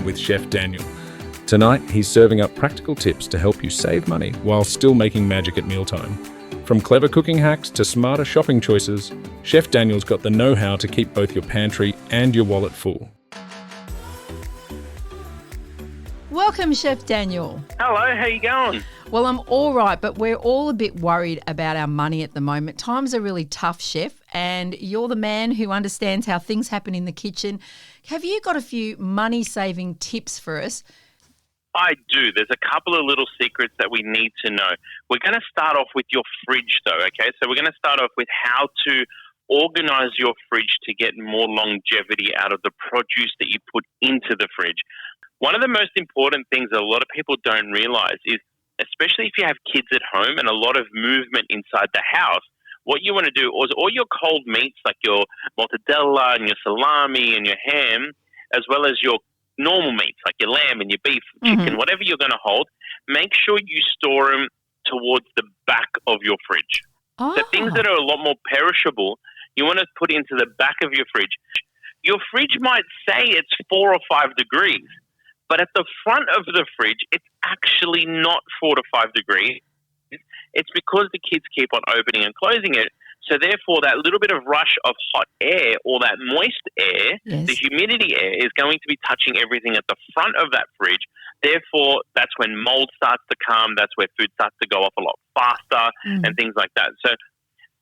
with Chef Daniel. Tonight, he's serving up practical tips to help you save money while still making magic at mealtime. From clever cooking hacks to smarter shopping choices, Chef Daniel's got the know-how to keep both your pantry and your wallet full. Welcome, Chef Daniel. Hello, how you going? Well, I'm all right, but we're all a bit worried about our money at the moment. Times are really tough, Chef, and you're the man who understands how things happen in the kitchen. Have you got a few money-saving tips for us? I do. There's a couple of little secrets that we need to know. We're going to start off with your fridge, though, okay? So we're going to start off with how to organize your fridge to get more longevity out of the produce that you put into the fridge. One of the most important things that a lot of people don't realize is, especially if you have kids at home and a lot of movement inside the house, what you want to do is all your cold meats like your mortadella and your salami and your ham, as well as your normal meats like your lamb and your beef, chicken, whatever you're going to hold, make sure you store them towards the back of your fridge. So things that are a lot more perishable, you want to put into the back of your fridge. Your fridge might say it's 4 or 5 degrees, but at the front of the fridge, it's actually not 4 to 5 degrees. It's because the kids keep on opening and closing it. So therefore, that little bit of rush of hot air or that moist air, the humidity air, is going to be touching everything at the front of that fridge. Therefore, that's when mold starts to come. That's where food starts to go off a lot faster and things like that. So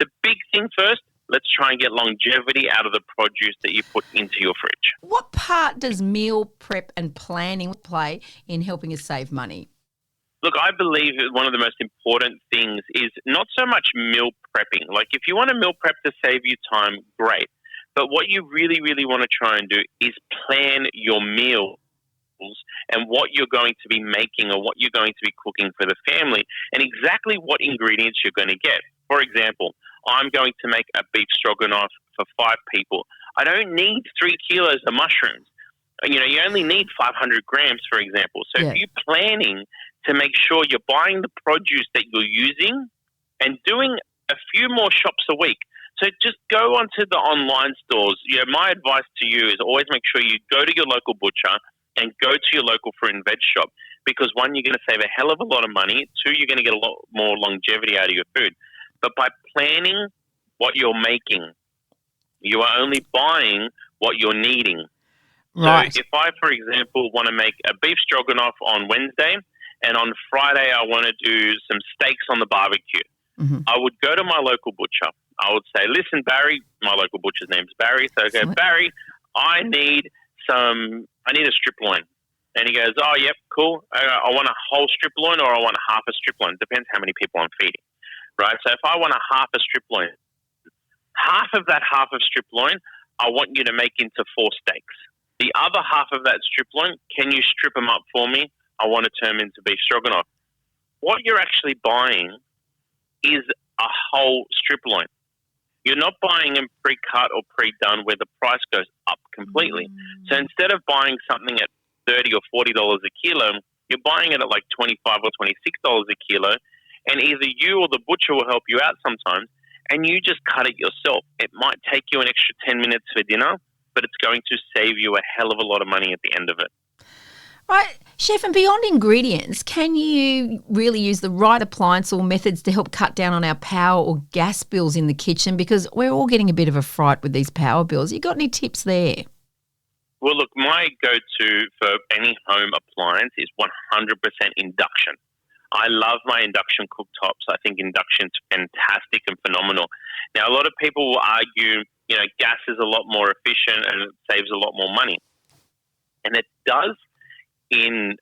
the big thing first, let's try and get longevity out of the produce that you put into your fridge. What part does meal prep and planning play in helping us save money? Look, I believe one of the most important things is not so much meal prepping. Like, if you want to meal prep to save you time, great. But what you really, really want to try and do is plan your meals and what you're going to be making or what you're going to be cooking for the family and exactly what ingredients you're going to get. For example, I'm going to make a beef stroganoff for 5 people. I don't need 3 kilos of mushrooms. You know, you only need 500 grams, for example. So if you're planning to make sure you're buying the produce that you're using and doing a few more shops a week. So just go onto the online stores. You know, my advice to you is always make sure you go to your local butcher and go to your local fruit and veg shop because, one, you're going to save a hell of a lot of money. 2, you're going to get a lot more longevity out of your food. But by planning what you're making, you are only buying what you're needing. Right. So if I, for example, want to make a beef stroganoff on Wednesday and on Friday I want to do some steaks on the barbecue, I would go to my local butcher. I would say, listen, Barry, my local butcher's name's Barry. So I go, Barry, I need a strip loin. And he goes, oh, yep, cool. I want a whole strip loin or I want a half a strip loin. Depends how many people I'm feeding. Right, so if I want a half a strip loin, half of that half of strip loin, I want you to make into 4 steaks. The other half of that strip loin, can you strip them up for me? I want to turn them into beef stroganoff. What you're actually buying is a whole strip loin. You're not buying them pre-cut or pre-done where the price goes up completely. So instead of buying something at $30 or $40 a kilo, you're buying it at like $25 or $26 a kilo. And either you or the butcher will help you out sometimes, and you just cut it yourself. It might take you an extra 10 minutes for dinner, but it's going to save you a hell of a lot of money at the end of it. Right. Chef, and beyond ingredients, can you really use the right appliance or methods to help cut down on our power or gas bills in the kitchen? Because we're all getting a bit of a fright with these power bills. You got any tips there? Well, look, my go-to for any home appliance is 100% induction. I love my induction cooktops. I think induction's fantastic and phenomenal. Now, a lot of people will argue, you know, gas is a lot more efficient and it saves a lot more money. And it does in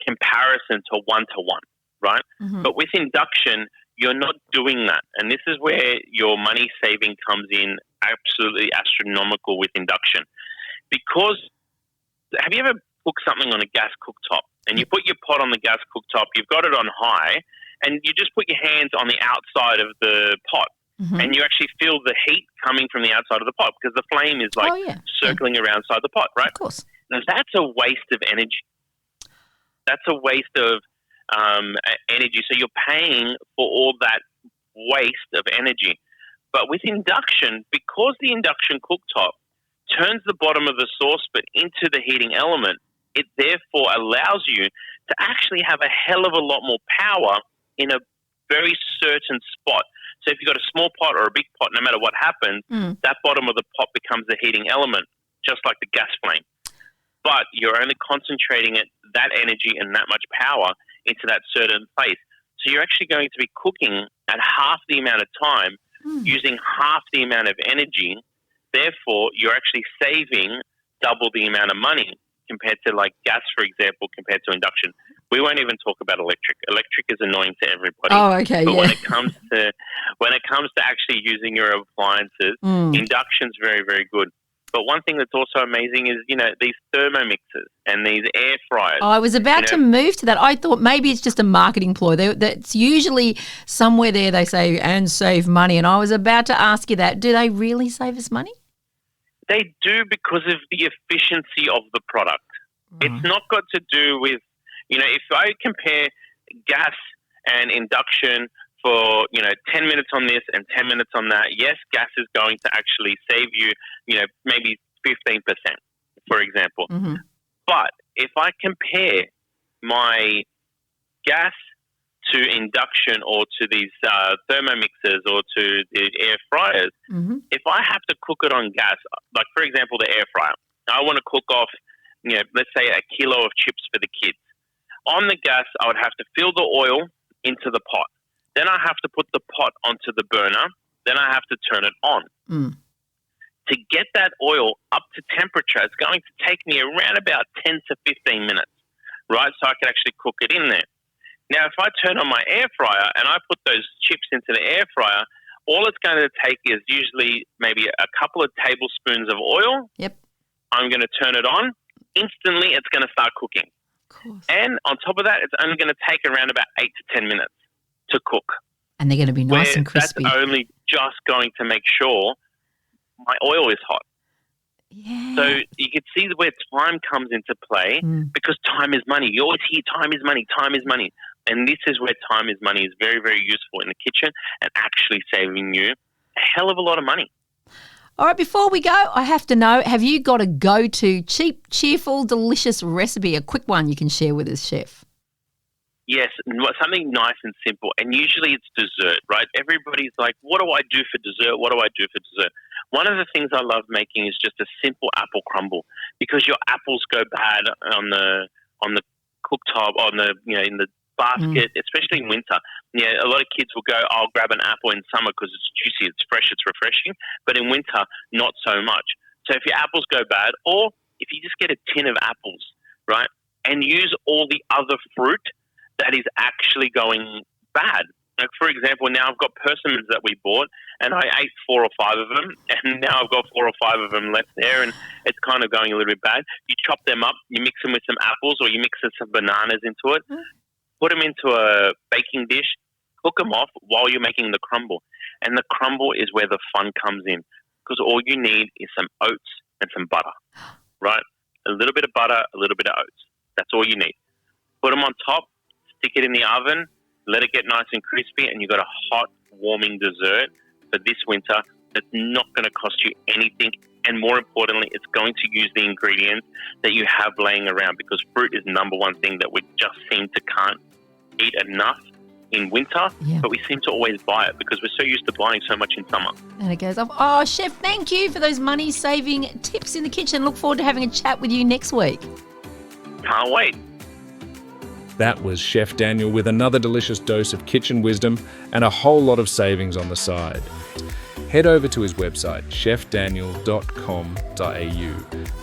comparison to one-to-one, right? But with induction, you're not doing that. And this is where your money saving comes in absolutely astronomical with induction. Because have you ever cooked something on a gas cooktop? And you put your pot on the gas cooktop, you've got it on high, and you just put your hands on the outside of the pot. And you actually feel the heat coming from the outside of the pot because the flame is like circling around inside the pot, right? Of course. Now, that's a waste of energy. That's a waste of energy. So you're paying for all that waste of energy. But with induction, because the induction cooktop turns the bottom of the saucepan into the heating element, it therefore allows you to actually have a hell of a lot more power in a very certain spot. So if you've got a small pot or a big pot, no matter what happens, that bottom of the pot becomes the heating element, just like the gas flame. But you're only concentrating that energy and that much power into that certain place. So you're actually going to be cooking at half the amount of time, using half the amount of energy. Therefore, you're actually saving double the amount of money compared to like gas, for example, compared to induction. We won't even talk about electric. Electric is annoying to everybody. Oh, okay, but yeah. when it comes to actually using your appliances, induction's very, very good. But one thing that's also amazing is, these thermomixers and these air fryers. I was about to move to that. I thought maybe it's just a marketing ploy. That's usually somewhere there they say, and save money. And I was about to ask you that. Do they really save us money? They do because of the efficiency of the product. It's not got to do with, if I compare gas and induction for, 10 minutes on this and 10 minutes on that, yes, gas is going to actually save you, maybe 15%, for example. But if I compare my gas to induction or to these thermomixers or to the air fryers, if I have to cook it on gas, like, for example, the air fryer, I want to cook off, let's say a kilo of chips for the kids. On the gas, I would have to fill the oil into the pot. Then I have to put the pot onto the burner. Then I have to turn it on. To get that oil up to temperature, it's going to take me around about 10 to 15 minutes, right? So I can actually cook it in there. Now, if I turn on my air fryer and I put those chips into the air fryer, all it's going to take is usually maybe a couple of tablespoons of oil. Yep. I'm going to turn it on. Instantly, it's going to start cooking. Of course. And on top of that, it's only going to take around about 8 to 10 minutes to cook. And they're going to be nice and crispy. That's only just going to make sure my oil is hot. Yeah. So you can see where time comes into play because time is money. You always hear time is money, time is money. And this is where time is money is very, very useful in the kitchen and actually saving you a hell of a lot of money. All right, before we go, I have to know, have you got a go-to cheap, cheerful, delicious recipe, a quick one you can share with us, Chef? Yes, something nice and simple. And usually it's dessert, right? Everybody's like, what do I do for dessert? What do I do for dessert? One of the things I love making is just a simple apple crumble because your apples go bad on the cooktop, in the basket, especially in winter. Yeah, a lot of kids will go, I'll grab an apple in summer because it's juicy, it's fresh, it's refreshing. But in winter, not so much. So if your apples go bad, or if you just get a tin of apples, right, and use all the other fruit that is actually going bad. Like, for example, now I've got persimmons that we bought, and I ate 4 or 5 of them, and now I've got 4 or 5 of them left there, and it's kind of going a little bit bad. You chop them up, you mix them with some apples, or you mix some bananas into it, put them into a baking dish, cook them off while you're making the crumble. And the crumble is where the fun comes in, because all you need is some oats and some butter, right? A little bit of butter, a little bit of oats. That's all you need. Put them on top, stick it in the oven, let it get nice and crispy, and you've got a hot, warming dessert for this winter that's not going to cost you anything. And more importantly, it's going to use the ingredients that you have laying around, because fruit is number one thing that we just seem to can't eat enough in winter, but we seem to always buy it because we're so used to buying so much in summer. And it goes off. Oh, Chef, thank you for those money-saving tips in the kitchen. Look forward to having a chat with you next week. Can't wait. That was Chef Daniel with another delicious dose of kitchen wisdom and a whole lot of savings on the side. Head over to his website, chefdaniel.com.au,